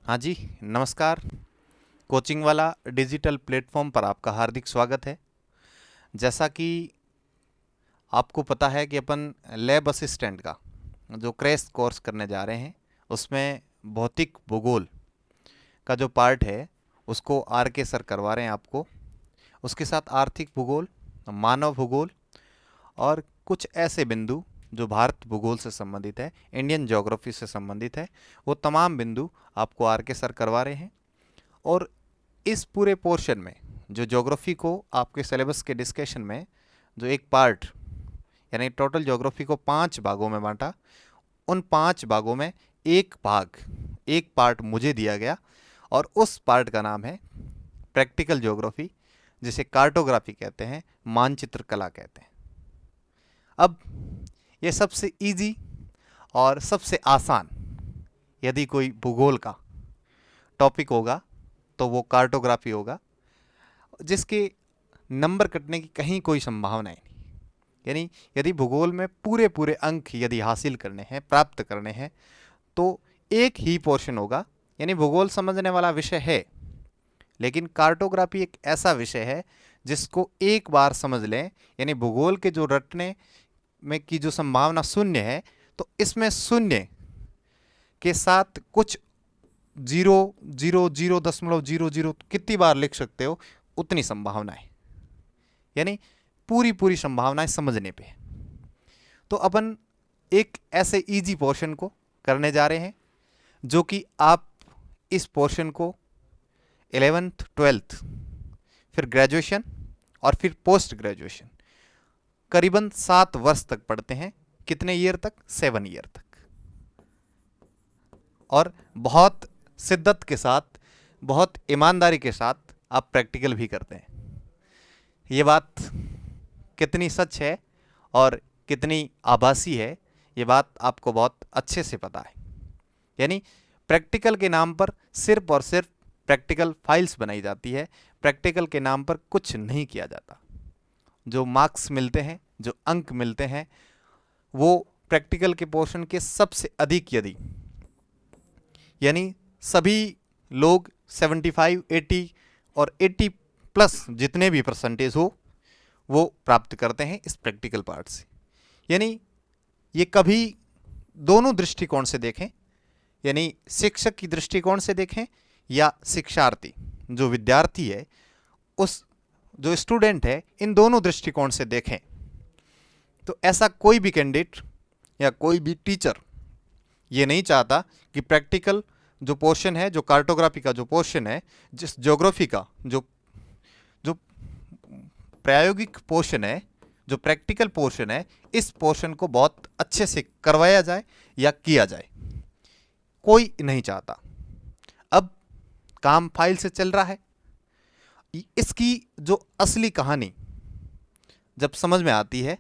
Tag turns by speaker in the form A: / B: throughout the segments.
A: हाँ जी, नमस्कार। कोचिंग वाला डिजिटल प्लेटफॉर्म पर आपका हार्दिक स्वागत है। जैसा कि आपको पता है कि अपन लैब असिस्टेंट का जो क्रैश कोर्स करने जा रहे हैं, उसमें भौतिक भूगोल का जो पार्ट है उसको आर के सर करवा रहे हैं आपको। उसके साथ आर्थिक भूगोल, मानव भूगोल और कुछ ऐसे बिंदु जो भारत भूगोल से संबंधित है, इंडियन ज्योग्राफी से संबंधित है, वो तमाम बिंदु आपको आर के सर करवा रहे हैं। और इस पूरे पोर्शन में जो ज्योग्राफी को आपके सिलेबस के डिस्कशन में जो एक पार्ट, यानी टोटल ज्योग्राफी को 5 भागों में बांटा, उन 5 भागों में एक पार्ट मुझे दिया गया और उस पार्ट का नाम है प्रैक्टिकल ज्योग्राफी, जिसे कार्टोग्राफी कहते हैं, मानचित्र कला कहते हैं। अब ये सबसे इजी और सबसे आसान यदि कोई भूगोल का टॉपिक होगा तो वो कार्टोग्राफी होगा, जिसके नंबर कटने की कहीं कोई संभावना ही नहीं। यानी यदि भूगोल में पूरे पूरे अंक यदि हासिल करने हैं, प्राप्त करने हैं, तो एक ही पोर्शन होगा। यानी भूगोल समझने वाला विषय है, लेकिन कार्टोग्राफी एक ऐसा विषय है जिसको एक बार समझ लें, यानी भूगोल के जो रटने में की जो संभावना शून्य है, तो इसमें शून्य के साथ कुछ जीरो, जीरो, 0.00 कितनी बार लिख सकते हो, उतनी संभावना है। यानी पूरी पूरी संभावनाएं समझने पे। तो अपन एक ऐसे इजी पोर्शन को करने जा रहे हैं जो कि आप इस पोर्शन को 11th 12th, फिर ग्रेजुएशन और फिर पोस्ट ग्रेजुएशन करीबन 7 वर्ष तक पढ़ते हैं। कितने ईयर तक? 7 ईयर तक। और बहुत शिद्दत के साथ, बहुत ईमानदारी के साथ आप प्रैक्टिकल भी करते हैं। ये बात कितनी सच है और कितनी आभासी है, ये बात आपको बहुत अच्छे से पता है। यानी प्रैक्टिकल के नाम पर सिर्फ और सिर्फ प्रैक्टिकल फाइल्स बनाई जाती है, प्रैक्टिकल के नाम पर कुछ नहीं किया जाता। जो मार्क्स मिलते हैं, जो अंक मिलते हैं, वो प्रैक्टिकल के पोर्शन के सबसे अधिक यदि, यानी सभी लोग 75, 80 और 80 प्लस जितने भी परसेंटेज हो, वो प्राप्त करते हैं इस प्रैक्टिकल पार्ट से। यानी ये कभी दोनों दृष्टिकोण से देखें, यानी शिक्षक की दृष्टिकोण से देखें या शिक्षार्थी जो विद्यार्थी है, उस जो स्टूडेंट है, इन दोनों दृष्टिकोण से देखें, तो ऐसा कोई भी कैंडिडेट या कोई भी टीचर ये नहीं चाहता कि प्रैक्टिकल जो पोर्शन है, जो कार्टोग्राफी का जो पोर्शन है, जिस ज्योग्राफी का जो जो प्रायोगिक पोर्शन है, जो प्रैक्टिकल पोर्शन है, इस पोर्शन को बहुत अच्छे से करवाया जाए या किया जाए। कोई नहीं चाहता। अब काम फाइल से चल रहा है। इसकी जो असली कहानी जब समझ में आती है,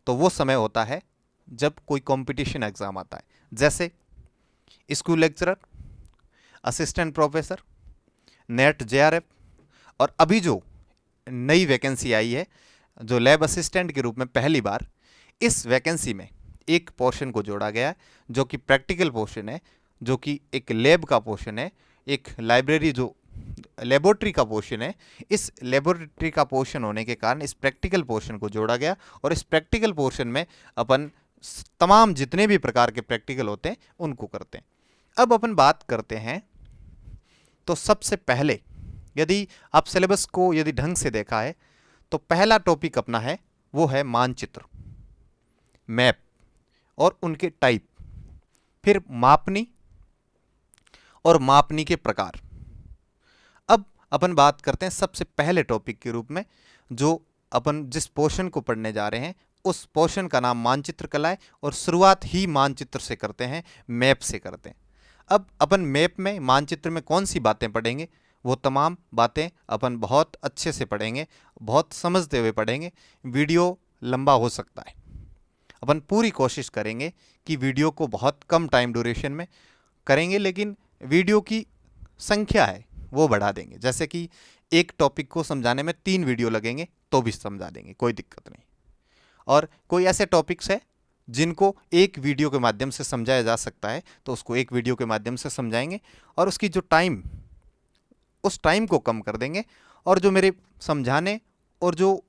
A: तो वो समय होता है जब कोई कंपटीशन एग्जाम आता है, जैसे school lecturer, assistant professor, net JRF, और अभी जो नई वैकेंसी आई है जो लैब असिस्टेंट के रूप में पहली बार, इस वैकेंसी में एक पोर्शन को जोड़ा गया है जो कि प्रैक्टिकल पोर्शन है, जो कि एक लैब का पोर्शन है, एक लाइब्रेरी जो लेबोरेटरी का पोर्शन है। इस लेबोरेटरी का पोर्शन होने के कारण इस प्रैक्टिकल पोर्शन को जोड़ा गया, और इस प्रैक्टिकल पोर्शन में अपन तमाम जितने भी प्रकार के प्रैक्टिकल होते हैं उनको करते हैं। अब अपन बात करते हैं, तो सबसे पहले यदि आप सिलेबस को यदि ढंग से देखा है, तो पहला टॉपिक अपना है वो है मानचित्र, मैप और उनके टाइप, फिर मापनी और मापनी के प्रकार। अब अपन बात करते हैं सबसे पहले टॉपिक के रूप में, जो अपन जिस पोर्शन को पढ़ने जा रहे हैं उस पोर्शन का नाम मानचित्र कला है, और शुरुआत ही मानचित्र से करते हैं, मैप से करते हैं। अब अपन मैप में, मानचित्र में कौन सी बातें पढ़ेंगे, वो तमाम बातें अपन बहुत अच्छे से पढ़ेंगे, बहुत समझते हुए पढ़ेंगे। वीडियो लंबा हो सकता है, अपन पूरी कोशिश करेंगे कि वीडियो को बहुत कम टाइम ड्यूरेशन में करेंगे, लेकिन वीडियो की संख्या है वो बढ़ा देंगे। जैसे कि एक टॉपिक को समझाने में 3 वीडियो लगेंगे तो भी समझा देंगे, कोई दिक्कत नहीं। और कोई ऐसे टॉपिक्स है जिनको एक वीडियो के माध्यम से समझाया जा सकता है तो उसको एक वीडियो के माध्यम से समझाएंगे, और उसकी जो टाइम, उस टाइम को कम कर देंगे, और जो मेरे समझाने और जो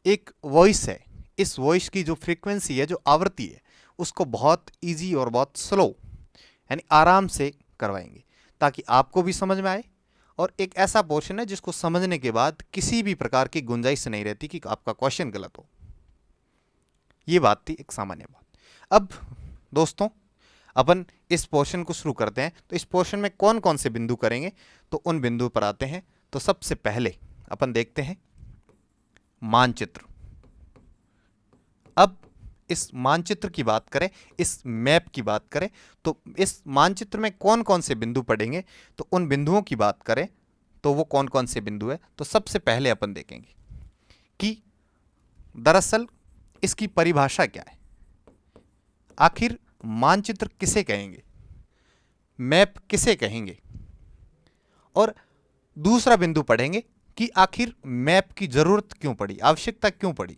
A: एक वॉइस है, इस वॉइस की जो फ्रीक्वेंसी है, जो आवृत्ति है, उसको बहुत इजी और बहुत स्लो यानी आराम से करवाएंगे, ताकि आपको भी समझ में आए। और एक ऐसा पोर्शन है जिसको समझने के बाद किसी भी प्रकार की गुंजाइश नहीं रहती कि आपका क्वेश्चन गलत हो। ये बात थी, एक सामान्य बात। अब दोस्तों, अपन इस पोर्शन को शुरू करते हैं। तो इस पोर्शन में कौन कौन से बिंदु करेंगे, तो उन बिंदु पर आते हैं। तो सबसे पहले अपन देखते हैं मानचित्र। अब इस मानचित्र की बात करें, इस मैप की बात करें, तो इस मानचित्र में कौन कौन से बिंदु पड़ेंगे, तो उन बिंदुओं की बात करें तो वो कौन कौन से बिंदु है। तो सबसे पहले अपन देखेंगे कि दरअसल इसकी परिभाषा क्या है, आखिर मानचित्र किसे कहेंगे, मैप किसे कहेंगे, और दूसरा बिंदु पढ़ेंगे कि आखिर मैप की जरूरत क्यों पड़ी, आवश्यकता क्यों पड़ी।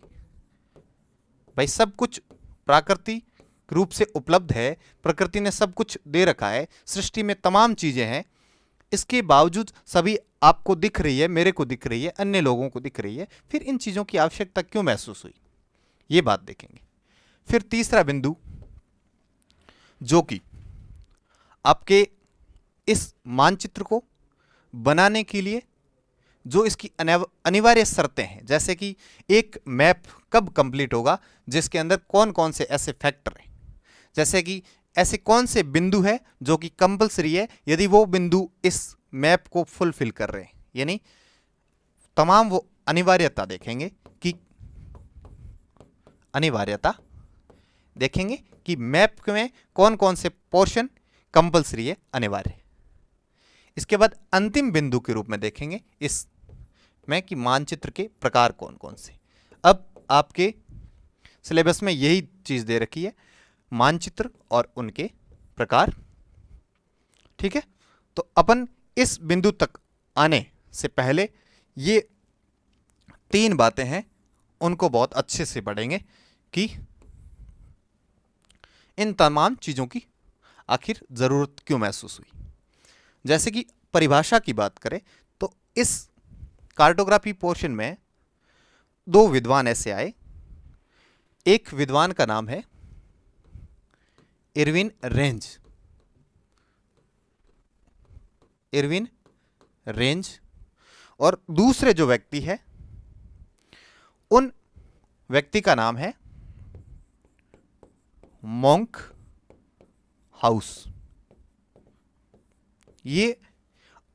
A: भाई सब कुछ प्राकृतिक रूप से उपलब्ध है, प्रकृति ने सब कुछ दे रखा है, सृष्टि में तमाम चीजें हैं, इसके बावजूद सभी आपको दिख रही है, मेरे को दिख रही है, अन्य लोगों को दिख रही है, फिर इन चीजों की आवश्यकता क्यों महसूस हुई, ये बात देखेंगे। फिर तीसरा बिंदु, जो कि आपके इस मानचित्र को बनाने के लिए जो इसकी अनिवार्य शर्तें हैं, जैसे कि एक मैप कब कंप्लीट होगा, जिसके अंदर कौन कौन से ऐसे फैक्टर हैं, जैसे कि ऐसे कौन से बिंदु है जो कि कंपलसरी है, यदि वो बिंदु इस मैप को फुलफिल कर रहे हैं, यानी तमाम वो अनिवार्यता देखेंगे कि अनिवार्यता देखेंगे कि मैप में कौन कौन से पोर्शन कंपलसरी है, अनिवार्य है। इसके बाद अंतिम बिंदु के रूप में देखेंगे इस में कि मानचित्र के प्रकार कौन कौन से। अब आपके सिलेबस में यही चीज दे रखी है, मानचित्र और उनके प्रकार। ठीक है, तो अपन इस बिंदु तक आने से पहले ये तीन बातें हैं, उनको बहुत अच्छे से पढ़ेंगे कि इन तमाम चीजों की आखिर जरूरत क्यों महसूस हुई। जैसे कि परिभाषा की बात करें तो इस कार्टोग्राफी पोर्शन में दो विद्वान ऐसे आए। एक विद्वान का नाम है इरविन रेंज, इरविन रेंज, और दूसरे जो व्यक्ति है उन व्यक्ति का नाम है मोंक हाउस। ये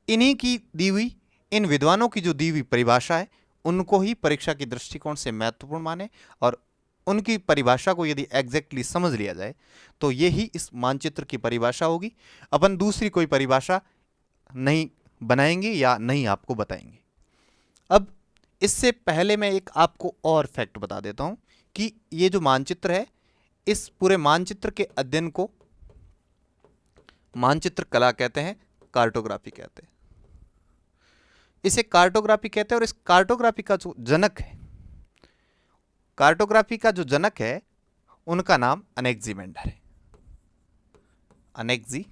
A: इन्हीं की दी हुई, इन विद्वानों की जो दी हुई परिभाषा है, उनको ही परीक्षा की दृष्टिकोण से महत्वपूर्ण माने, और उनकी परिभाषा को यदि एग्जैक्टली समझ लिया जाए तो ये ही इस मानचित्र की परिभाषा होगी। अपन दूसरी कोई परिभाषा नहीं बनाएंगे या नहीं आपको बताएंगे। अब इससे पहले मैं एक आपको और फैक्ट बता देता हूं कि ये जो मानचित्र है, इस पूरे मानचित्र के अध्ययन को मानचित्र कला कहते हैं, कार्टोग्राफी कहते हैं। इसे कार्टोग्राफी कहते हैं, और इस कार्टोग्राफी का जो जनक है, कार्टोग्राफी का जो जनक है, उनका नाम अनेक्जिमेंडर है, अनेक्जिमेंडर।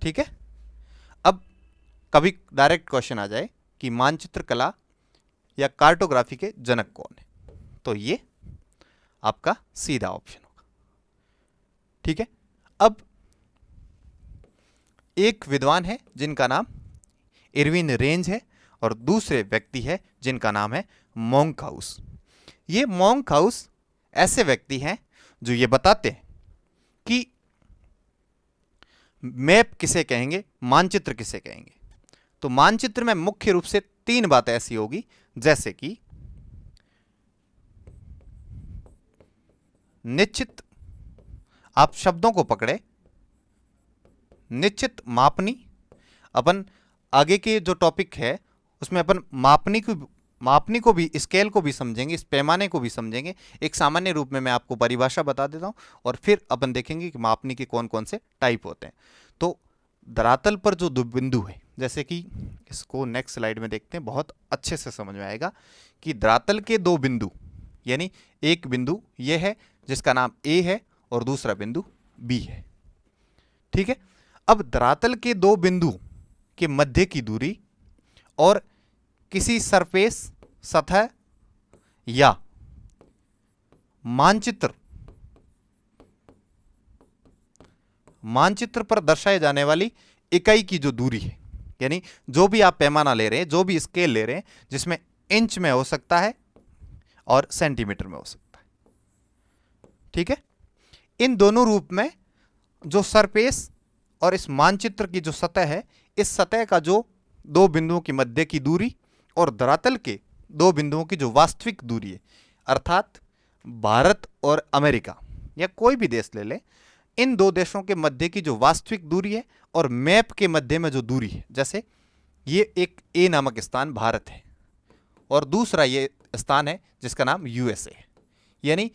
A: ठीक है, अब कभी डायरेक्ट क्वेश्चन आ जाए कि मानचित्र कला या कार्टोग्राफी के जनक कौन है, तो ये आपका सीधा ऑप्शन होगा। ठीक है, अब एक विद्वान है जिनका नाम इरविन रेंज है, और दूसरे व्यक्ति है जिनका नाम है मोंक हाउस। ये मोंक हाउस ऐसे व्यक्ति हैं जो ये बताते हैं कि मैप किसे कहेंगे, मानचित्र किसे कहेंगे। तो मानचित्र में मुख्य रूप से तीन बातें ऐसी होगी, जैसे कि निश्चित, आप शब्दों को पकड़े, निश्चित मापनी, अपन आगे के जो टॉपिक है उसमें अपन मापनी को भी, स्केल को भी समझेंगे, इस पैमाने को भी समझेंगे। एक सामान्य रूप में मैं आपको परिभाषा बता देता हूं, और फिर अपन देखेंगे कि मापनी के कौन कौन से टाइप होते हैं। तो धरातल पर जो दो बिंदु है, जैसे कि इसको नेक्स्ट स्लाइड में देखते हैं, बहुत अच्छे से समझ में आएगा कि धरातल के दो बिंदु, यानी एक बिंदु ये है जिसका नाम ए है और दूसरा बिंदु बी है, ठीक है। अब धरातल के दो बिंदु के मध्य की दूरी और किसी सरफेस, सतह या मानचित्र पर दर्शाई जाने वाली इकाई की जो दूरी है, यानी जो भी आप पैमाना ले रहे हैं, जो भी स्केल ले रहे हैं, जिसमें इंच में हो सकता है और सेंटीमीटर में हो सकता है, ठीक है। इन दोनों रूप में जो सरफेस और इस मानचित्र की जो सतह है, इस सतह का जो दो बिंदुओं की मध्य की दूरी और धरातल के दो बिंदुओं की जो वास्तविक दूरी है, अर्थात भारत और अमेरिका या कोई भी देश ले लें, इन दो देशों के मध्य की जो वास्तविक दूरी है और मैप के मध्य में जो दूरी है, जैसे ये एक ए नामक स्थान भारत है और दूसरा ये स्थान है जिसका नाम यूएसए है, यानी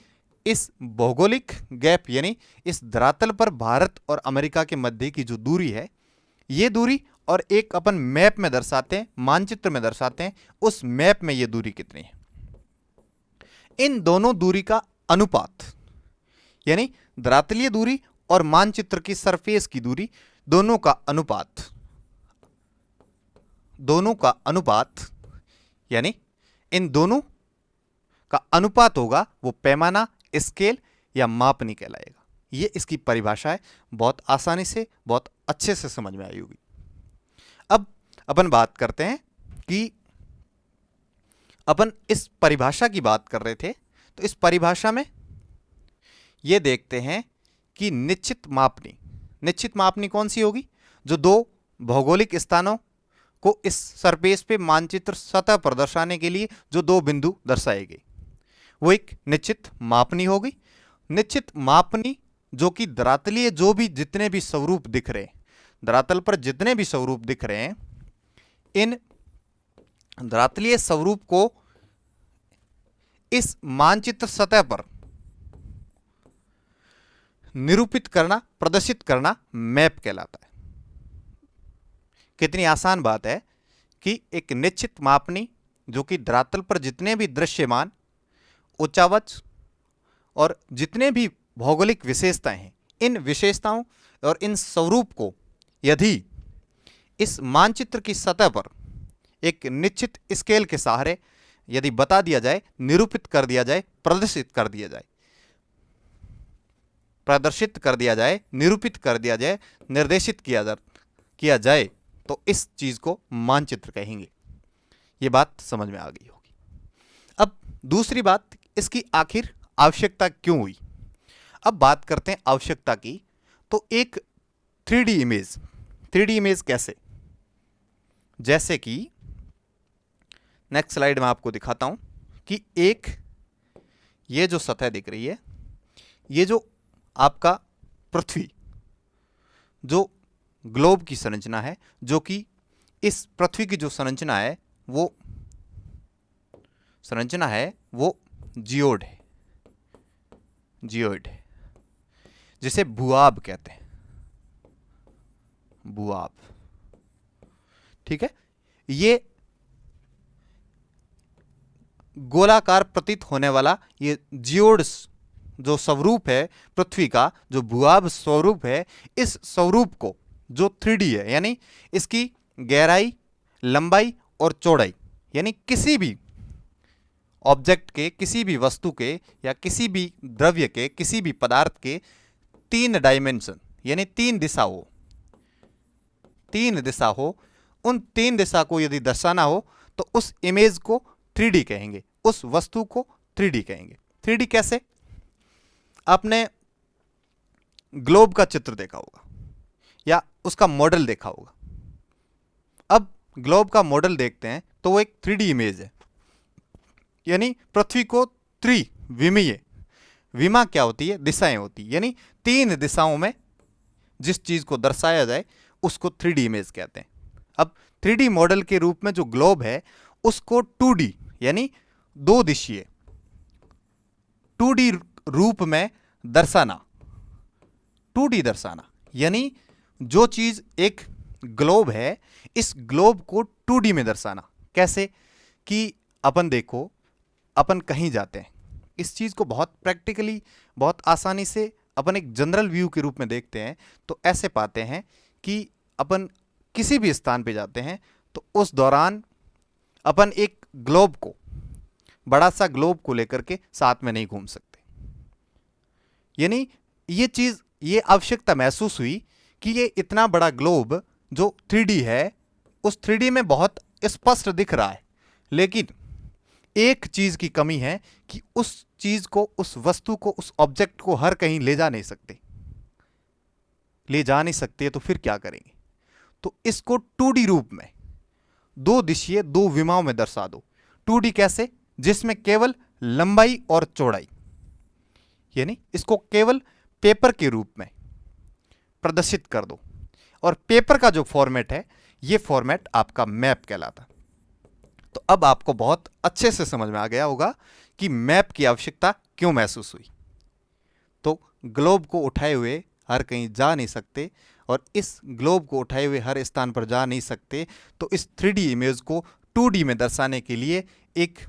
A: इस भौगोलिक गैप यानी इस धरातल पर भारत और अमेरिका के मध्य की जो दूरी है, ये दूरी और एक अपन मैप में दर्शाते हैं, मानचित्र में दर्शाते हैं, उस मैप में ये दूरी कितनी है। इन दोनों दूरी का अनुपात, यानी धरातलीय दूरी और मानचित्र की सरफेस की दूरी, दोनों का अनुपात यानी इन दोनों का अनुपात होगा, वो पैमाना, स्केल या मापनी कहलाएगा। ये इसकी परिभाषा है, बहुत आसानी से, बहुत अच्छे से समझ में आई होगी। अब अपन बात करते हैं कि अपन इस परिभाषा की बात कर रहे थे, तो इस परिभाषा में ये देखते हैं कि निश्चित मापनी कौन सी होगी, जो दो भौगोलिक स्थानों को इस सरफेस पे मानचित्र सतह पर दर्शाने के लिए जो दो बिंदु दर्शाए गए, वो एक निश्चित मापनी होगी। निश्चित मापनी जो कि धरातलीय जो भी जितने भी स्वरूप दिख रहे हैं, धरातल पर जितने भी स्वरूप दिख रहे हैं, इन धरातलीय स्वरूप को इस मानचित्र सतह पर निरूपित करना, प्रदर्शित करना मैप कहलाता है। कितनी आसान बात है कि एक निश्चित मापनी जो कि धरातल पर जितने भी दृश्यमान उच्चावच और जितने भी भौगोलिक विशेषताएं हैं, इन विशेषताओं और इन स्वरूप को यदि इस मानचित्र की सतह पर एक निश्चित स्केल के सहारे यदि बता दिया जाए, निरूपित कर दिया जाए, प्रदर्शित कर दिया जाए, निरूपित कर दिया जाए, निर्देशित किया जाए, तो इस चीज को मानचित्र कहेंगे। ये बात समझ में आ गई होगी। अब दूसरी बात, इसकी आखिर आवश्यकता क्यों हुई। अब बात करते हैं आवश्यकता की। तो एक 3D इमेज कैसे, जैसे कि नेक्स्ट स्लाइड में आपको दिखाता हूं कि एक ये जो सतह दिख रही है, ये जो आपका पृथ्वी, जो ग्लोब की संरचना है, जो कि इस पृथ्वी की जो संरचना है वो जियोइड है, जिसे भूआब कहते हैं, भूआब, ठीक है। ये गोलाकार प्रतीत होने वाला ये जियोइड जो स्वरूप है पृथ्वी का, जो भूआब स्वरूप है, इस स्वरूप को जो 3D है, यानी इसकी गहराई, लंबाई और चौड़ाई, यानी किसी भी ऑब्जेक्ट के, किसी भी वस्तु के या किसी भी द्रव्य के, किसी भी पदार्थ के 3 डायमेंशन यानी 3 दिशा हो, उन 3 दिशा को यदि दर्शाना हो तो उस इमेज को 3D कहेंगे, उस वस्तु को 3D कहेंगे। 3D कैसे? आपने ग्लोब का चित्र देखा होगा या उसका मॉडल देखा होगा। अब ग्लोब का मॉडल देखते हैं तो वो एक 3D इमेज है, यानी पृथ्वी को त्रिविमीय, विमा क्या होती है? दिशाएं होती है, यानी 3 दिशाओं में जिस चीज को दर्शाया जाए उसको 3D इमेज कहते हैं। अब 3D मॉडल के रूप में जो ग्लोब है उसको 2D यानी 2 दिशीय 2D रूप में दर्शाना, 2D दर्शाना, यानी जो चीज एक ग्लोब है, इस ग्लोब को 2D में दर्शाना। कैसे? कि अपन देखो, अपन कहीं जाते हैं, इस चीज़ को बहुत प्रैक्टिकली, बहुत आसानी से अपन एक जनरल व्यू के रूप में देखते हैं, तो ऐसे पाते हैं कि अपन किसी भी स्थान पे जाते हैं तो उस दौरान अपन एक ग्लोब को, बड़ा सा ग्लोब को लेकर के साथ में नहीं घूम सकते। यानी ये चीज़, ये आवश्यकता महसूस हुई कि ये इतना बड़ा ग्लोब जो 3D है, उस 3D में बहुत स्पष्ट दिख रहा है, लेकिन एक चीज़ की कमी है कि उस चीज़ को, उस वस्तु को, उस ऑब्जेक्ट को हर कहीं ले जा नहीं सकते। ले जा नहीं सकते तो फिर क्या करेंगे? तो इसको 2D रूप में, दो दिशीय, दो विमाओं में दर्शा दो। 2D कैसे? जिसमें केवल लंबाई और चौड़ाई, यानी इसको केवल पेपर के रूप में प्रदर्शित कर दो। और पेपर का जो फॉर्मेट है, ये फॉर्मेट आपका मैप कहलाता। तो अब आपको बहुत अच्छे से समझ में आ गया होगा कि मैप की आवश्यकता क्यों महसूस हुई। तो ग्लोब को उठाए हुए हर कहीं जा नहीं सकते, और इस ग्लोब को उठाए हुए हर स्थान पर जा नहीं सकते, तो इस 3D इमेज को 2D में दर्शाने के लिए एक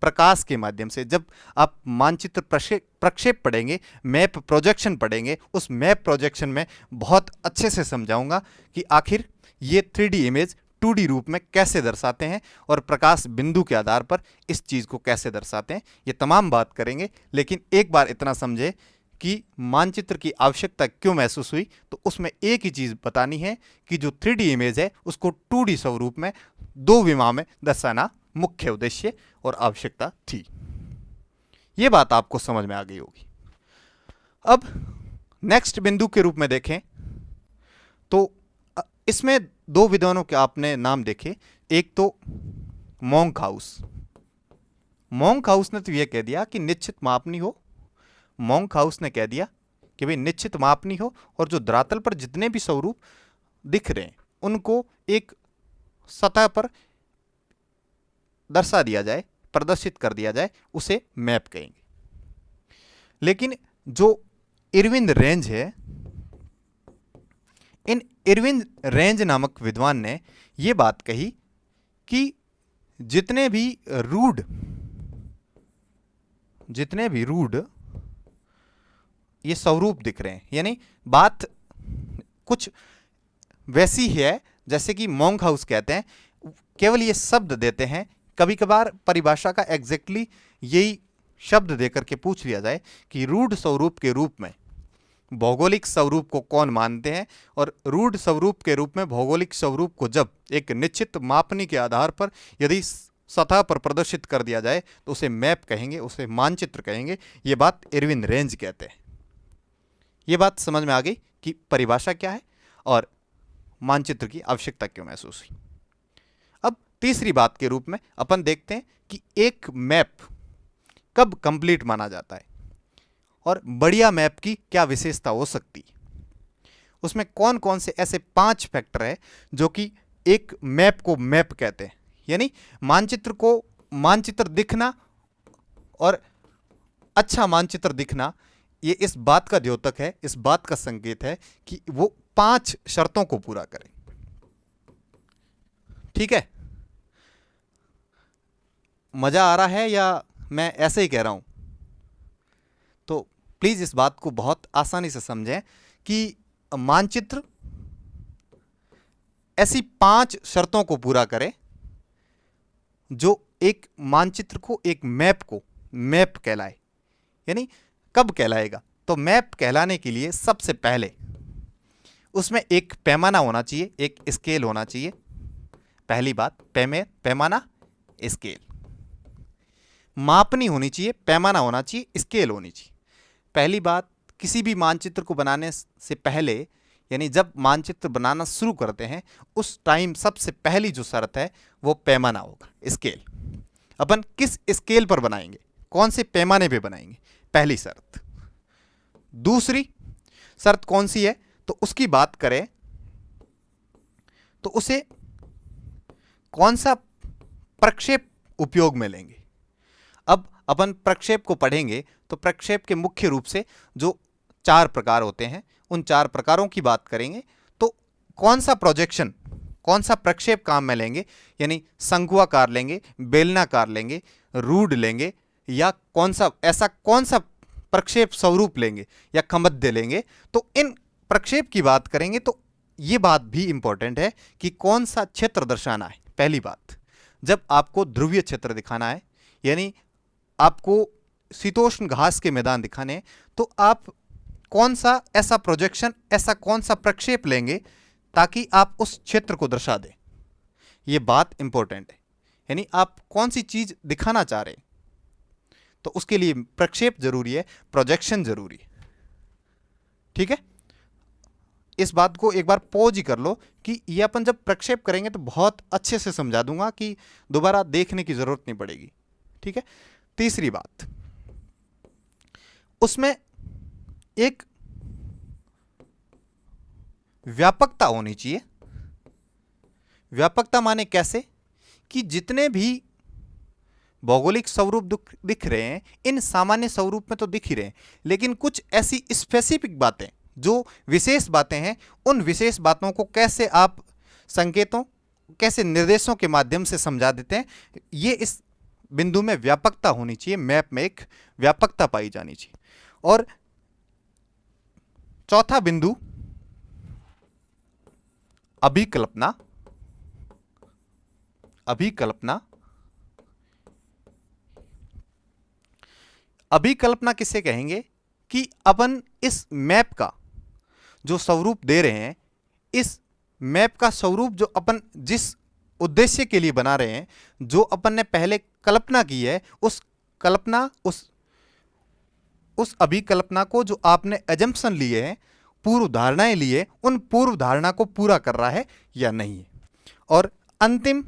A: प्रकाश के माध्यम से, जब आप मानचित्र प्रक्षेप पढ़ेंगे, मैप प्रोजेक्शन पढ़ेंगे, उस मैप प्रोजेक्शन में बहुत अच्छे से समझाऊंगा कि आखिर ये 3D इमेज 2D रूप में कैसे दर्शाते हैं और प्रकाश बिंदु के आधार पर इस चीज़ को कैसे दर्शाते हैं। ये तमाम बात करेंगे, लेकिन एक बार इतना समझे कि मानचित्र की आवश्यकता क्यों महसूस हुई, तो उसमें एक ही चीज़ बतानी है कि जो 3D इमेज है उसको 2D स्वरूप में, दो विमा में दर्शाना मुख्य उद्देश्य और आवश्यकता थी। ये बात आपको समझ में आ गई होगी। अब नेक्स्ट बिंदु के रूप में देखें तो इसमें दो विद्वानों के आपने नाम देखे। एक तो मोंकहाउस। मोंकहाउस ने तो यह कह दिया कि निश्चित मापनी हो। मोंकहाउस ने कह दिया कि भाई निश्चित मापनी हो, और जो धरातल पर जितने भी स्वरूप दिख रहे हैं उनको एक सतह पर दर्शा दिया जाए, प्रदर्शित कर दिया जाए, उसे मैप कहेंगे। लेकिन जो इरविन रेंज है, इन इरविन रेंज नामक विद्वान ने यह बात कही कि जितने भी रूढ़ ये स्वरूप दिख रहे हैं, यानी बात कुछ वैसी ही है जैसे कि मोंकहाउस कहते हैं, केवल ये शब्द देते हैं। कभी कभार परिभाषा का एग्जैक्टली यही शब्द देकर के पूछ लिया जाए कि रूढ़ स्वरूप के रूप में भौगोलिक स्वरूप को कौन मानते हैं, और रूढ़ स्वरूप के रूप में भौगोलिक स्वरूप को जब एक निश्चित मापनी के आधार पर यदि सतह पर प्रदर्शित कर दिया जाए तो उसे मैप कहेंगे, उसे मानचित्र कहेंगे। ये बात इरविन रेंज कहते हैं। ये बात समझ में आ गई कि परिभाषा क्या है और मानचित्र की आवश्यकता क्यों महसूस हुई। अब तीसरी बात के रूप में अपन देखते हैं कि एक मैप कब कंप्लीट माना जाता है और बढ़िया मैप की क्या विशेषता हो सकती है। उसमें कौन कौन से ऐसे 5 फैक्टर है जो कि एक मैप को मैप कहते हैं, यानी मानचित्र को मानचित्र दिखना और अच्छा मानचित्र दिखना, ये इस बात का द्योतक है, इस बात का संकेत है कि वो 5 शर्तों को पूरा करे। ठीक है, मजा आ रहा है या मैं ऐसे ही कह रहा हूं? तो प्लीज इस बात को बहुत आसानी से समझें कि मानचित्र ऐसी 5 शर्तों को पूरा करे जो एक मानचित्र को, एक मैप को मैप कहलाए। यानी कब कहलाएगा? तो मैप कहलाने के लिए सबसे पहले उसमें एक पैमाना होना चाहिए, एक स्केल होना चाहिए। पहली बात, पैमाना, स्केल, मापनी होनी चाहिए, पैमाना होना चाहिए, स्केल होनी चाहिए। पहली बात, किसी भी मानचित्र को बनाने से पहले, यानी जब मानचित्र बनाना शुरू करते हैं उस टाइम सबसे पहली जो शर्त है वो पैमाना होगा, स्केल। अपन किस स्केल पर बनाएंगे, कौन से पैमाने पे बनाएंगे, पहली शर्त। दूसरी शर्त कौन सी है, तो उसकी बात करें तो उसे कौन सा प्रक्षेप उपयोग में लेंगे। अब अपन प्रक्षेप को पढ़ेंगे तो प्रक्षेप के मुख्य रूप से जो 4 प्रकार होते हैं उन 4 प्रकारों की बात करेंगे। तो कौन सा प्रोजेक्शन, कौन सा प्रक्षेप काम में लेंगे, यानी शंकुआकार लेंगे, बेलनाकार लेंगे, रूढ़ लेंगे, या कौन सा प्रक्षेप स्वरूप लेंगे या खमद्य लेंगे। तो इन प्रक्षेप की बात करेंगे तो ये बात भी इंपॉर्टेंट है कि कौन सा क्षेत्र दर्शाना है। पहली बात, जब आपको ध्रुवीय क्षेत्र दिखाना है, यानी आपको शीतोष्ण घास के मैदान दिखाने हैं, तो आप कौन सा ऐसा प्रोजेक्शन, ऐसा कौन सा प्रक्षेप लेंगे ताकि आप उस क्षेत्र को दर्शा दें। ये बात इंपॉर्टेंट है, यानी आप कौन सी चीज दिखाना चाह रहे हैं, तो उसके लिए प्रक्षेप जरूरी है, प्रोजेक्शन जरूरी है। ठीक है, इस बात को एक बार पॉज ही कर लो कि ये अपन जब प्रक्षेप करेंगे तो बहुत अच्छे से समझा दूंगा कि दोबारा देखने की जरूरत नहीं पड़ेगी। ठीक है, तीसरी बात, उसमें एक व्यापकता होनी चाहिए। व्यापकता माने कैसे कि जितने भी भौगोलिक स्वरूप दिख रहे हैं, इन सामान्य स्वरूप में तो दिख ही रहे हैं, लेकिन कुछ ऐसी स्पेसिफिक बातें, जो विशेष बातें हैं, उन विशेष बातों को कैसे आप संकेतों, कैसे निर्देशों के माध्यम से समझा देते हैं, ये इस बिंदु में व्यापकता होनी चाहिए। मैप में एक व्यापकता पाई जानी चाहिए। और चौथा बिंदु, अभिकल्पना। अभिकल्पना, अभिकल्पना किसे कहेंगे कि अपन इस मैप का जो स्वरूप दे रहे हैं, इस मैप का स्वरूप जो अपन जिस उद्देश्य के लिए बना रहे हैं, जो अपन ने पहले कल्पना की है, उस कल्पना, उस अभिकल्पना को जो आपने एजम्पशन लिए हैं, पूर्व धारणाएं लिए, उन पूर्व धारणा को पूरा कर रहा है या नहीं है। और अंतिम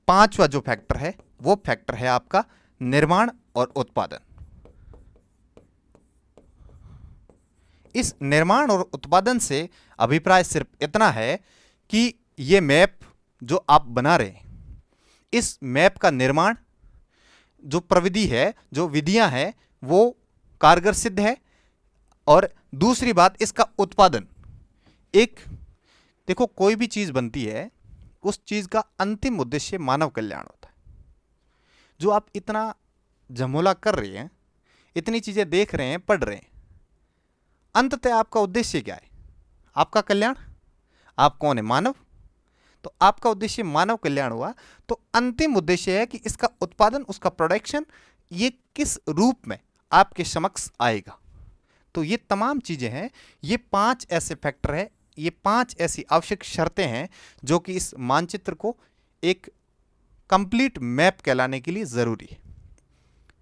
A: पांचवा जो फैक्टर है, वो फैक्टर है आपका निर्माण और उत्पादन। इस निर्माण और उत्पादन से अभिप्राय सिर्फ इतना है कि ये मैप जो आप बना रहे हैं, इस मैप का निर्माण जो प्रविधि है, जो विधियां हैं, वो कारगर सिद्ध है। और दूसरी बात, इसका उत्पादन, एक देखो कोई भी चीज बनती है, उस चीज का अंतिम उद्देश्य मानव कल्याण होता है। जो आप इतना झमोला कर रहे हैं, इतनी चीजें देख रहे हैं, पढ़ रहे हैं, अंततः आपका उद्देश्य क्या है? आपका कल्याण। आप कौन है? मानव। तो आपका उद्देश्य मानव कल्याण हुआ, तो अंतिम उद्देश्य है कि इसका उत्पादन, उसका प्रोडक्शन, ये किस रूप में आपके समक्ष आएगा। तो ये तमाम चीजें हैं, ये 5 ऐसे फैक्टर हैं, ये 5 ऐसी आवश्यक शर्तें हैं जो कि इस मानचित्र को एक कंप्लीट मैप कहलाने के लिए जरूरी है।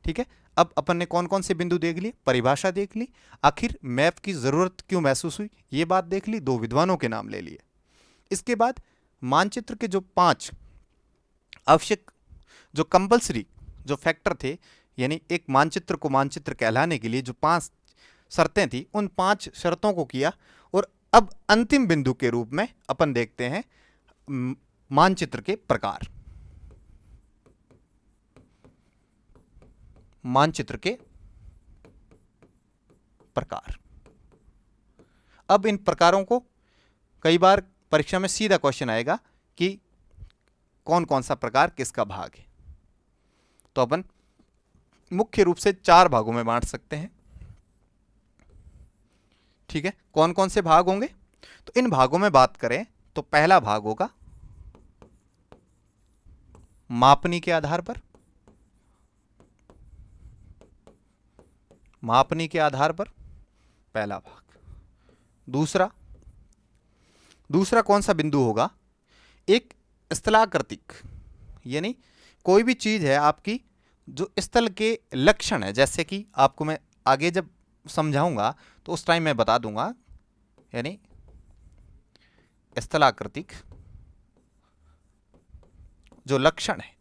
A: ठीक है, अब अपन ने कौन कौन से बिंदु देख लिए, परिभाषा देख ली, आखिर मैप की जरूरत क्यों महसूस हुई ये बात देख ली, 2 विद्वानों के नाम ले लिए। इसके बाद मानचित्र के जो 5 आवश्यक, जो कंपल्सरी जो फैक्टर थे, यानी एक मानचित्र को मानचित्र कहलाने के लिए जो 5 शर्तें थी, उन 5 शर्तों को किया। और अब अंतिम बिंदु के रूप में अपन देखते हैं मानचित्र के प्रकार। मानचित्र के प्रकार। अब इन प्रकारों को कई बार परीक्षा में सीधा क्वेश्चन आएगा कि कौन कौन सा प्रकार किसका भाग है। तो अपन मुख्य रूप से 4 भागों में बांट सकते हैं। ठीक है, कौन कौन से भाग होंगे? तो इन भागों में बात करें तो पहला भाग होगा मापनी के आधार पर। मापनी के आधार पर पहला भाग। दूसरा कौन सा बिंदु होगा? एक स्थलाकृतिक, यानी कोई भी चीज है आपकी जो स्थल के लक्षण है, जैसे कि आपको मैं आगे जब समझाऊंगा तो उस टाइम मैं बता दूंगा, यानी स्थलाकृतिक जो लक्षण है,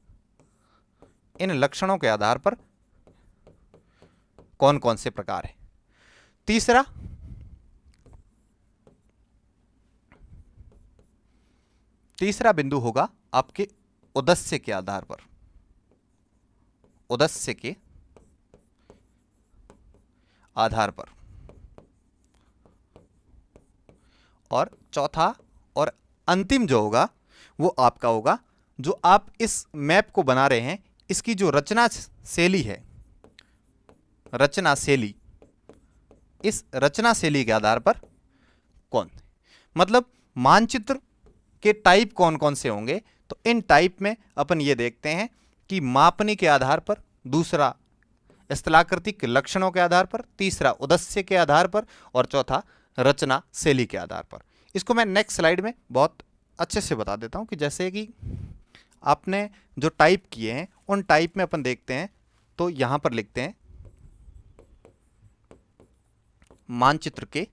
A: इन लक्षणों के आधार पर कौन कौन से प्रकार है। तीसरा बिंदु होगा आपके उद्देश्य के आधार पर। उद्देश्य के आधार पर। और चौथा और अंतिम जो होगा वो आपका होगा जो आप इस मैप को बना रहे हैं, इसकी जो रचना शैली है, रचना शैली, इस रचना शैली के आधार पर कौन, मतलब मानचित्र के टाइप कौन कौन से होंगे, तो इन टाइप में अपन ये देखते हैं कि मापनी के आधार पर, दूसरा स्थलाकृतिक लक्षणों के आधार पर, तीसरा उद्देश्य के आधार पर, और चौथा रचना शैली के आधार पर। इसको मैं नेक्स्ट स्लाइड में बहुत अच्छे से बता देता हूं कि जैसे कि आपने जो टाइप किए हैं उन टाइप में अपन देखते हैं, तो यहां पर लिखते हैं मानचित्र के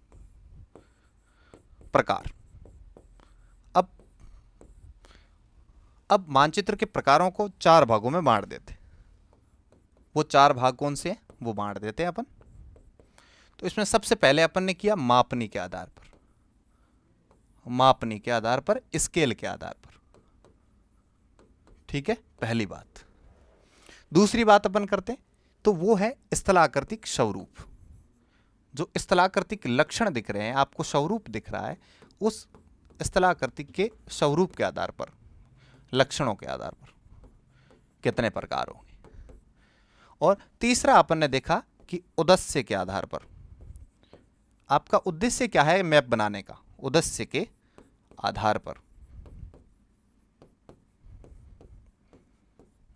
A: प्रकार। अब मानचित्र के प्रकारों को 4 भागों में बांट देते हैं। वो 4 भाग कौन से हैं वो बांट देते हैं अपन। तो इसमें सबसे पहले अपन ने किया मापनी के आधार पर, मापनी के आधार पर, स्केल के आधार पर, ठीक है, पहली बात। दूसरी बात अपन करते हैं तो वो है स्थलाकृतिक स्वरूप। जो स्थलाकृतिक लक्षण दिख रहे हैं आपको, स्वरूप दिख रहा है, उस स्थलाकृतिक के स्वरूप के आधार पर, लक्षणों के आधार पर कितने प्रकार होंगे। और तीसरा अपन ने देखा कि उद्देश्य के आधार पर, आपका उद्देश्य क्या है मैप बनाने का, उद्देश्य के आधार पर।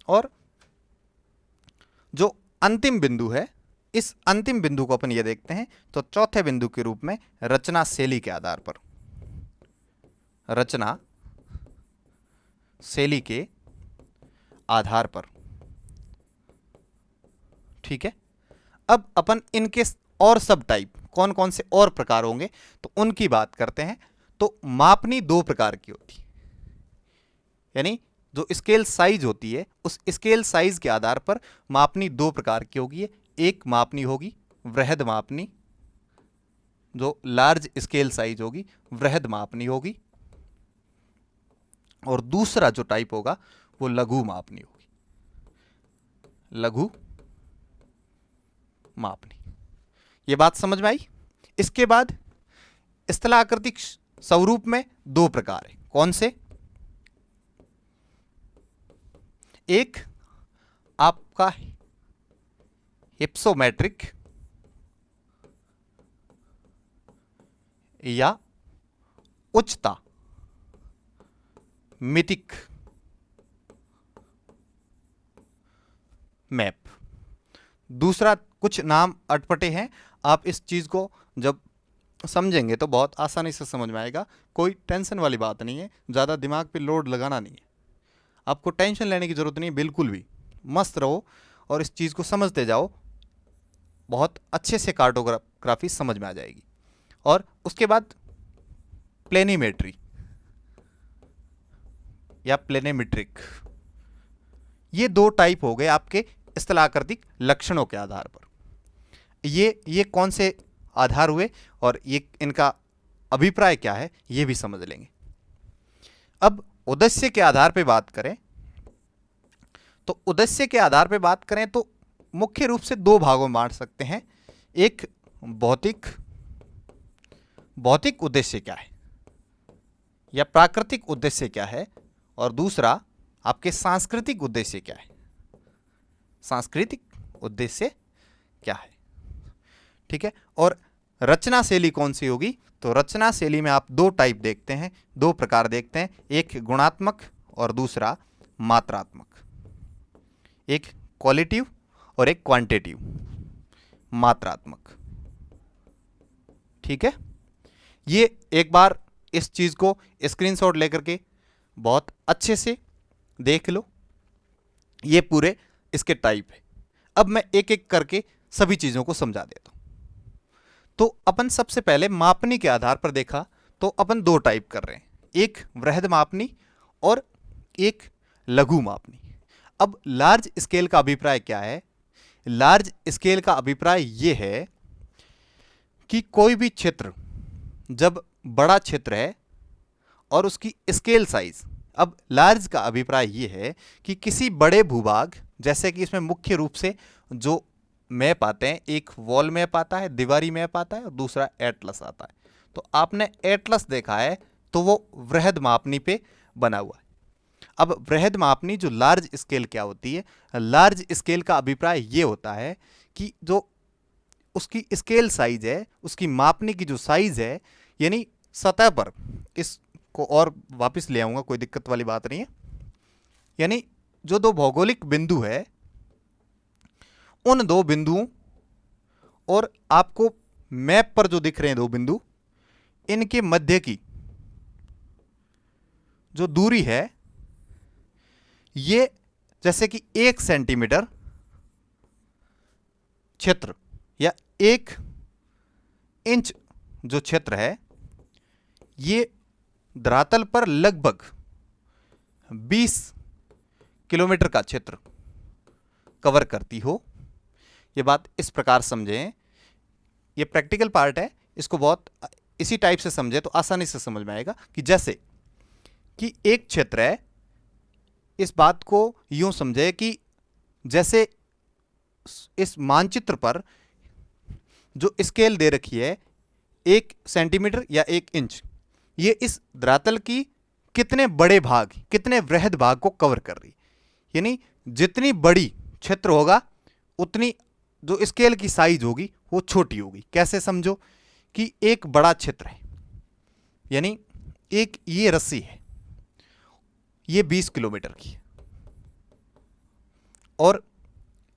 A: और जो अंतिम बिंदु है, इस अंतिम बिंदु को अपन ये देखते हैं तो चौथे बिंदु के रूप में रचना शैली के आधार पर, रचना शैली के आधार पर, ठीक है। अब अपन इनके और सब टाइप कौन कौन से और प्रकार होंगे तो उनकी बात करते हैं। तो मापनी 2 प्रकार की होती है, यानी जो स्केल साइज होती है उस स्केल साइज के आधार पर मापनी 2 प्रकार की होगी। एक मापनी होगी वृहद मापनी, जो लार्ज स्केल साइज होगी, वृहद मापनी होगी। और दूसरा जो टाइप होगा वो लघु मापनी होगी, लघु मापनी। ये बात समझ में आई। इसके बाद स्थलाकृतिक स्वरूप में 2 प्रकार है, कौन से, एक आपका हिप्सोमेट्रिक या उच्चता मितिक मैप। दूसरा कुछ नाम अटपटे हैं, आप इस चीज को जब समझेंगे तो बहुत आसानी से समझ में आएगा, कोई टेंशन वाली बात नहीं है, ज़्यादा दिमाग पे लोड लगाना नहीं है, आपको टेंशन लेने की ज़रूरत नहीं है, बिल्कुल भी मस्त रहो और इस चीज़ को समझते जाओ, बहुत अच्छे से कार्टोग्राफी समझ में आ जाएगी। और उसके बाद प्लेनीमेट्री या प्लेनेमेट्रिक, ये 2 टाइप हो गए आपके स्थलाकृतिक लक्षणों के आधार पर। ये कौन से आधार हुए और ये इनका अभिप्राय क्या है ये भी समझ लेंगे। अब उद्देश्य के आधार पे बात करें तो उद्देश्य के आधार पे बात करें तो मुख्य रूप से 2 भागों में बांट सकते हैं। एक भौतिक उद्देश्य क्या है या प्राकृतिक उद्देश्य क्या है, और दूसरा आपके सांस्कृतिक उद्देश्य क्या है, सांस्कृतिक उद्देश्य क्या है, ठीक है। और रचना शैली कौन सी होगी, तो रचना शैली में आप 2 टाइप देखते हैं, 2 प्रकार देखते हैं, एक गुणात्मक और दूसरा मात्रात्मक, एक क्वालिटिव और एक क्वांटिटिव, मात्रात्मक, ठीक है। ये एक बार इस चीज को स्क्रीनशॉट लेकर के बहुत अच्छे से देख लो, ये पूरे इसके टाइप है। अब मैं एक एक करके सभी चीजों को समझा देता हूं। तो अपन सबसे पहले मापनी के आधार पर देखा तो अपन 2 टाइप कर रहे हैं, एक वृहद मापनी और एक लघु मापनी। अब लार्ज स्केल का अभिप्राय क्या है, लार्ज स्केल का अभिप्राय यह है कि कोई भी क्षेत्र जब बड़ा क्षेत्र है और उसकी स्केल साइज, अब लार्ज का अभिप्राय यह है कि किसी बड़े भूभाग, जैसे कि इसमें मुख्य रूप से जो मैप आते हैं, एक वॉल मैप आता है, दीवारी मैप आता है और दूसरा एटलस आता है। तो आपने एटलस देखा है तो वो वृहद मापनी पे बना हुआ है। अब वृहद मापनी जो लार्ज स्केल क्या होती है, लार्ज स्केल का अभिप्राय ये होता है कि जो उसकी स्केल साइज है, उसकी मापने की जो साइज है, यानी सतह पर, इसको और वापस ले आऊंगा, कोई दिक्कत वाली बात नहीं है, यानी जो दो भौगोलिक बिंदु है, उन दो बिंदुओं और आपको मैप पर जो दिख रहे हैं दो बिंदु, इनके मध्य की जो दूरी है, ये जैसे कि 1 सेंटीमीटर क्षेत्र या 1 इंच जो क्षेत्र है, ये धरातल पर लगभग 20 किलोमीटर का क्षेत्र कवर करती हो। ये बात इस प्रकार समझें, ये प्रैक्टिकल पार्ट है, इसको बहुत इसी टाइप से समझे तो आसानी से समझ में आएगा कि जैसे कि एक क्षेत्र है, इस बात को यूं समझे कि जैसे इस मानचित्र पर जो स्केल दे रखी है 1 सेंटीमीटर या 1 इंच, ये इस धरातल की कितने बड़े भाग, कितने वृहद भाग को कवर कर रही, यानी जितनी बड़ी क्षेत्र होगा उतनी जो स्केल की साइज होगी वो छोटी होगी। कैसे समझो कि एक बड़ा क्षेत्र है, यानी एक ये रस्सी है, ये 20 किलोमीटर की है, और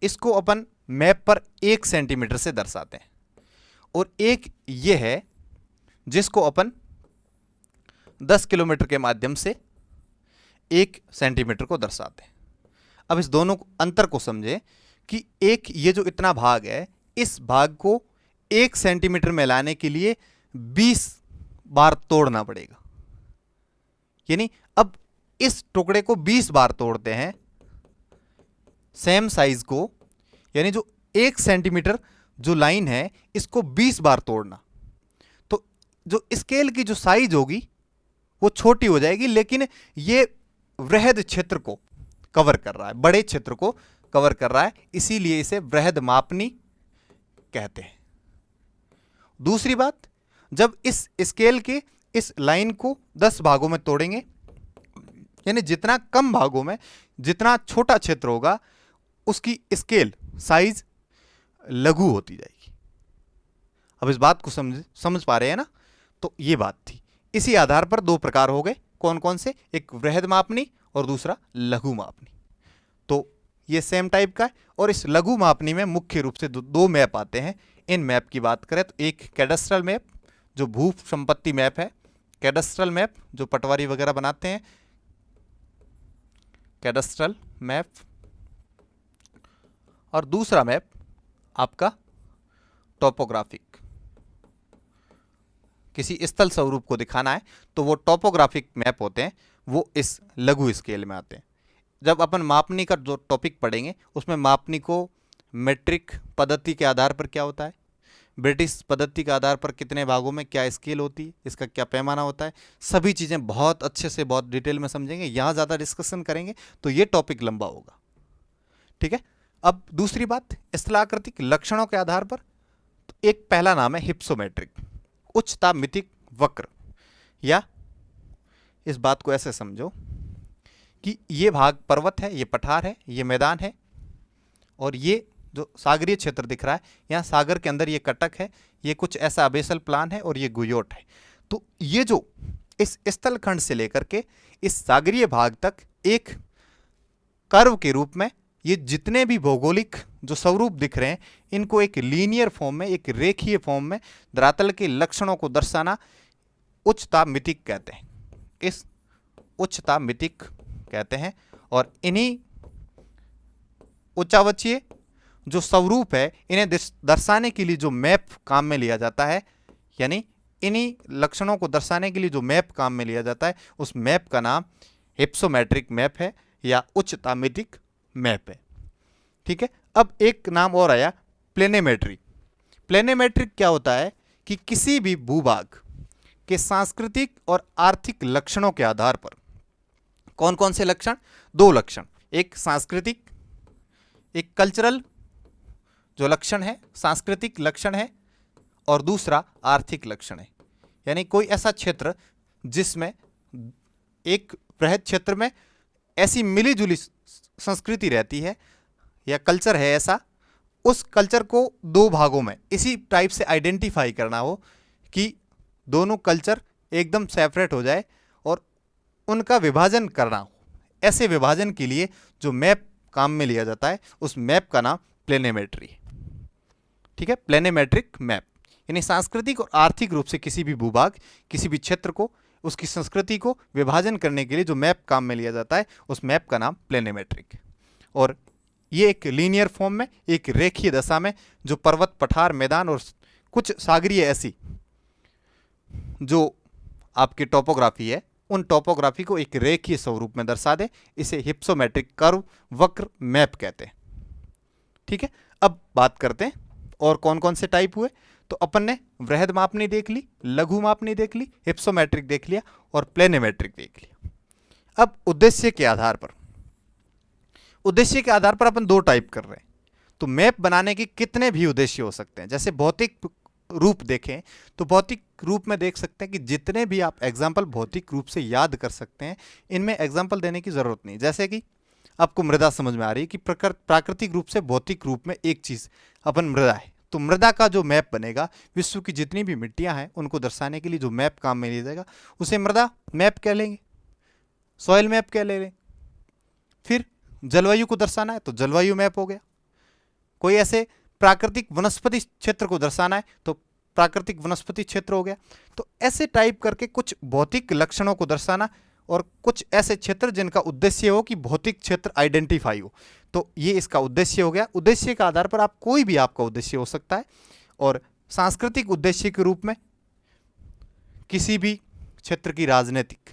A: इसको अपन मैप पर 1 सेंटीमीटर से दर्शाते हैं, और एक ये है जिसको अपन 10 किलोमीटर के माध्यम से 1 सेंटीमीटर को दर्शाते हैं। अब इस दोनों अंतर को समझें कि एक ये जो इतना भाग है, इस भाग को 1 सेंटीमीटर में लाने के लिए 20 बार तोड़ना पड़ेगा, यानी अब इस टुकड़े को 20 बार तोड़ते हैं सेम साइज को, यानी जो 1 सेंटीमीटर जो लाइन है इसको 20 बार तोड़ना, तो जो स्केल की जो साइज होगी वो छोटी हो जाएगी, लेकिन ये वृहद क्षेत्र को कवर कर रहा है, बड़े क्षेत्र को कवर कर रहा है, इसीलिए इसे वृहद मापनी कहते हैं। दूसरी बात, जब इस स्केल के इस लाइन को 10 भागों में तोड़ेंगे, यानी जितना कम भागों में जितना छोटा क्षेत्र होगा उसकी स्केल साइज लघु होती जाएगी। अब इस बात को समझ पा रहे हैं ना? तो ये बात थी। इसी आधार पर दो प्रकार हो गए, कौन कौन से, एक वृहद मापनी और दूसरा लघु मापनी। तो ये सेम टाइप का है, और इस लघु मापनी में मुख्य रूप से दो मैप आते हैं। इन मैप की बात करें तो एक कैडस्ट्रल मैप जो भू संपत्ति मैप है, कैडस्ट्रल मैप जो पटवारी वगैरह बनाते हैं, कैडस्ट्रल मैप, और दूसरा मैप आपका टोपोग्राफिक। किसी स्थल स्वरूप को दिखाना है तो वो टोपोग्राफिक मैप होते हैं, वो इस लघु स्केल में आते हैं। जब अपन मापनी का जो टॉपिक पढ़ेंगे उसमें मापनी को मेट्रिक पद्धति के आधार पर क्या होता है, ब्रिटिश पद्धति के आधार पर कितने भागों में क्या स्केल होती है, इसका क्या पैमाना होता है, सभी चीज़ें बहुत अच्छे से बहुत डिटेल में समझेंगे। यहाँ ज़्यादा डिस्कशन करेंगे तो ये टॉपिक लंबा होगा, ठीक है। अब दूसरी बात, स्थलाकृतिक लक्षणों के आधार पर, तो एक पहला नाम है हिप्सोमेट्रिक, उच्चता मितिक वक्र, या इस बात को ऐसे समझो कि ये भाग पर्वत है, ये पठार है, ये मैदान है, और ये जो सागरीय क्षेत्र दिख रहा है, यहाँ सागर के अंदर ये कटक है, ये कुछ ऐसा अबेसल प्लान है, और ये गुयोट है। तो ये जो इस स्थल खंड से लेकर के इस सागरीय भाग तक एक कर्व के रूप में ये जितने भी भौगोलिक जो स्वरूप दिख रहे हैं, इनको एक लीनियर फॉर्म में, एक रेखीय फॉर्म में धरातल के लक्षणों को दर्शाना उच्चता मितिक कहते हैं। इस उच्चता मितिक कहते हैं, और इन्हीं उच्चावचीय जो स्वरूप है, इन्हें दर्शाने के लिए जो मैप काम में लिया जाता है, यानी इन्हीं लक्षणों को दर्शाने के लिए जो मैप काम में लिया जाता है, उस मैप का नाम हिप्सोमेट्रिक मैप है या उच्चता मितिक मैप है, ठीक है। अब एक नाम और आया, प्लेनेमेट्री। प्लेनेमेट्रिक क्या होता है कि किसी भी भूभाग के सांस्कृतिक और आर्थिक लक्षणों के आधार पर, कौन कौन से लक्षण, दो लक्षण, एक सांस्कृतिक, एक कल्चरल जो लक्षण है, सांस्कृतिक लक्षण है, और दूसरा आर्थिक लक्षण है। यानी कोई ऐसा क्षेत्र जिसमें एक वृहद क्षेत्र में ऐसी मिली जुली संस्कृति रहती है या कल्चर है ऐसा, उस कल्चर को दो भागों में इसी टाइप से आइडेंटिफाई करना हो कि दोनों कल्चर एकदम सेपरेट हो जाए और उनका विभाजन करना हो। ऐसे विभाजन के लिए जो मैप काम में लिया जाता है उस मैप का नाम प्लेनेमेट्री है। ठीक है, प्लेनेमेट्रिक मैप, यानी सांस्कृतिक और आर्थिक रूप से किसी भी भूभाग, किसी भी क्षेत्र को, उसकी संस्कृति को विभाजन करने के लिए जो मैप काम में लिया जाता है उस मैप का नाम प्लेनेमेट्रिक। और ये एक लीनियर फॉर्म में, एक रेखीय दशा में, जो पर्वत, पठार, मैदान और कुछ सागरीय ऐसी जो आपकी टोपोग्राफी है उन टोपोग्राफी को एक रेखीय स्वरूप में दर्शा दे, इसे हिप्सोमेट्रिक कर्व, वक्र मैप कहते हैं। ठीक है, अब बात करते हैं और कौन कौन से टाइप हुए। तो अपन ने वृहद मापनी देख ली, लघु मापनी देख ली, हिप्सोमेट्रिक देख लिया और प्लेनेमेट्रिक देख लिया। अब उद्देश्य के आधार पर अपन दो टाइप कर रहे हैं। तो मैप बनाने के कितने भी उद्देश्य हो सकते हैं। जैसे भौतिक रूप देखें तो भौतिक रूप में देख सकते हैं कि जितने भी आप एग्जाम्पल भौतिक रूप से याद कर सकते हैं इनमें एग्जाम्पल देने की ज़रूरत नहीं। जैसे कि आपको मृदा समझ में आ रही है कि प्राकृतिक रूप से भौतिक रूप में एक चीज़ अपन मृदा है, तो मृदा का जो मैप बनेगा विश्व की जितनी भी मिट्टियां हैं उनको दर्शाने के लिए जो मैप काम में लिया जाएगा उसे मृदा मैप कह लेंगे, सॉइल मैप कह ले लें। फिर जलवायु को दर्शाना है तो जलवायु मैप हो गया। कोई ऐसे प्राकृतिक वनस्पति क्षेत्र को दर्शाना है तो प्राकृतिक वनस्पति क्षेत्र हो गया। तो ऐसे टाइप करके कुछ भौतिक लक्षणों को दर्शाना और कुछ ऐसे क्षेत्र जिनका उद्देश्य हो कि भौतिक क्षेत्र आइडेंटिफाई हो, तो ये इसका उद्देश्य हो गया। उद्देश्य के आधार पर आप कोई भी आपका उद्देश्य हो सकता है। और सांस्कृतिक उद्देश्य के रूप में किसी भी क्षेत्र की राजनीतिक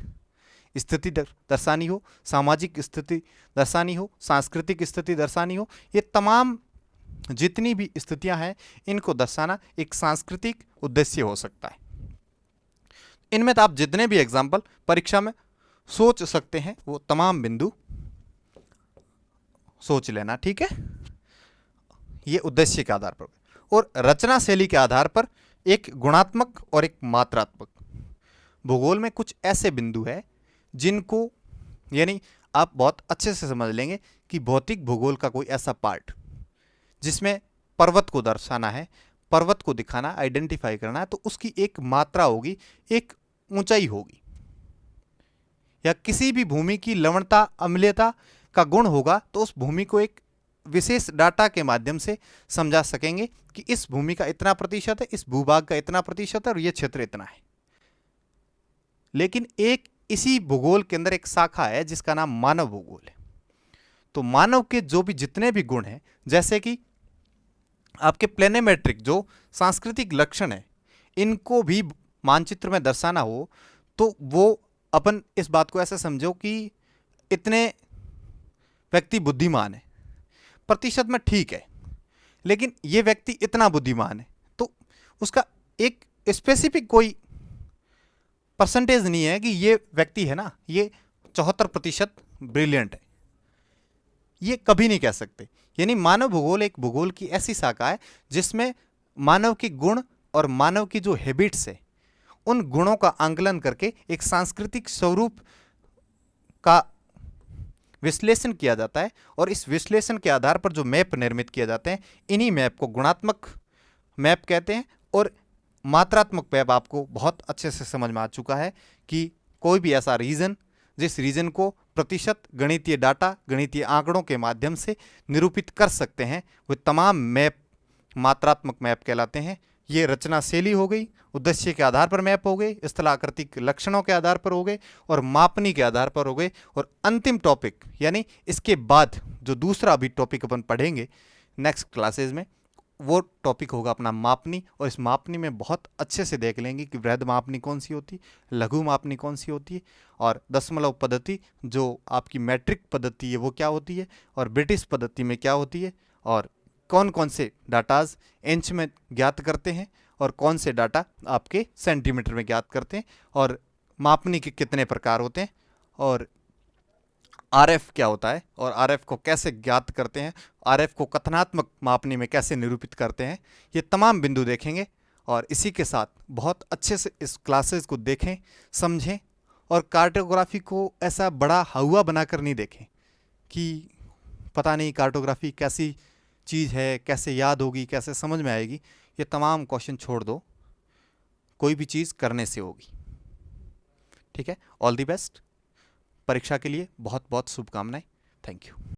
A: स्थिति दर्शानी हो, सामाजिक स्थिति दर्शानी हो, सांस्कृतिक स्थिति दर्शानी हो, ये तमाम जितनी भी स्थितियां हैं इनको दर्शाना एक सांस्कृतिक उद्देश्य हो सकता है। इनमें तो आप जितने भी एग्जाम्पल परीक्षा में सोच सकते हैं वो तमाम बिंदु सोच लेना। ठीक है, ये उद्देश्य के आधार पर। और रचना शैली के आधार पर एक गुणात्मक और एक मात्रात्मक। भूगोल में कुछ ऐसे बिंदु है जिनको यानी आप बहुत अच्छे से समझ लेंगे कि भौतिक भूगोल का कोई ऐसा पार्ट जिसमें पर्वत को दर्शाना है, पर्वत को दिखाना, आइडेंटिफाई करना है, तो उसकी एक मात्रा होगी, एक ऊंचाई होगी, या किसी भी भूमि की लवणता, अम्लीयता का गुण होगा तो उस भूमि को एक विशेष डाटा के माध्यम से समझा सकेंगे कि इस भूमि का इतना प्रतिशत है, इस भूभाग का इतना प्रतिशत है और यह क्षेत्र इतना है। लेकिन एक इसी भूगोल के अंदर एक शाखा है जिसका नाम मानव भूगोल है। तो मानव के जो भी जितने भी गुण हैं, जैसे कि आपके प्लेनेमेट्रिक जो सांस्कृतिक लक्षण है, इनको भी मानचित्र में दर्शाना हो तो वो अपन इस बात को ऐसे समझो कि इतने व्यक्ति बुद्धिमान है, प्रतिशत में ठीक है, लेकिन ये व्यक्ति इतना बुद्धिमान है, तो उसका एक स्पेसिफिक कोई परसेंटेज नहीं है कि ये व्यक्ति है ना ये 74% ब्रिलियंट है, ये कभी नहीं कह सकते। यानी मानव भूगोल एक भूगोल की ऐसी शाखा है जिसमें मानव के गुण और मानव की जो हैबिट्स है उन गुणों का आंकलन करके एक सांस्कृतिक स्वरूप का विश्लेषण किया जाता है। और इस विश्लेषण के आधार पर जो मैप निर्मित किए जाते हैं, इन्हीं मैप को गुणात्मक मैप कहते हैं। और मात्रात्मक मैप आपको बहुत अच्छे से समझ में आ चुका है कि कोई भी ऐसा रीजन जिस रीजन को प्रतिशत, गणितीय डाटा, गणितीय आंकड़ों के माध्यम से निरूपित कर सकते हैं, वे तमाम मैप मात्रात्मक मैप कहलाते हैं। ये रचना शैली हो गई, उद्देश्य के आधार पर मैप हो गए, स्थलाकृतिक लक्षणों के आधार पर हो गए और मापनी के आधार पर हो गए। और अंतिम टॉपिक यानी इसके बाद जो दूसरा अभी टॉपिक अपन पढ़ेंगे नेक्स्ट क्लासेज में, वो टॉपिक होगा अपना मापनी। और इस मापनी में बहुत अच्छे से देख लेंगे कि वृहद मापनी कौन सी होती है, लघु मापनी कौन सी होती है, और दशमलव पद्धति जो आपकी मैट्रिक पद्धति है वो क्या होती है, और ब्रिटिश पद्धति में क्या होती है, और कौन कौन से डाटाज इंच में ज्ञात करते हैं और कौन से डाटा आपके सेंटीमीटर में ज्ञात करते हैं, और मापनी के कितने प्रकार होते हैं, और आरएफ क्या होता है और आरएफ को कैसे ज्ञात करते हैं, आरएफ को कथनात्मक मापनी में कैसे निरूपित करते हैं, ये तमाम बिंदु देखेंगे। और इसी के साथ बहुत अच्छे से इस क्लासेस को देखें, समझें और कार्टोग्राफी को ऐसा बड़ा हवा बनाकर नहीं देखें कि पता नहीं कार्टोग्राफी कैसी चीज़ है, कैसे याद होगी, कैसे समझ में आएगी। ये तमाम क्वेश्चन छोड़ दो, कोई भी चीज़ करने से होगी। ठीक है, ऑल द बेस्ट। परीक्षा के लिए बहुत बहुत शुभकामनाएं। Thank you.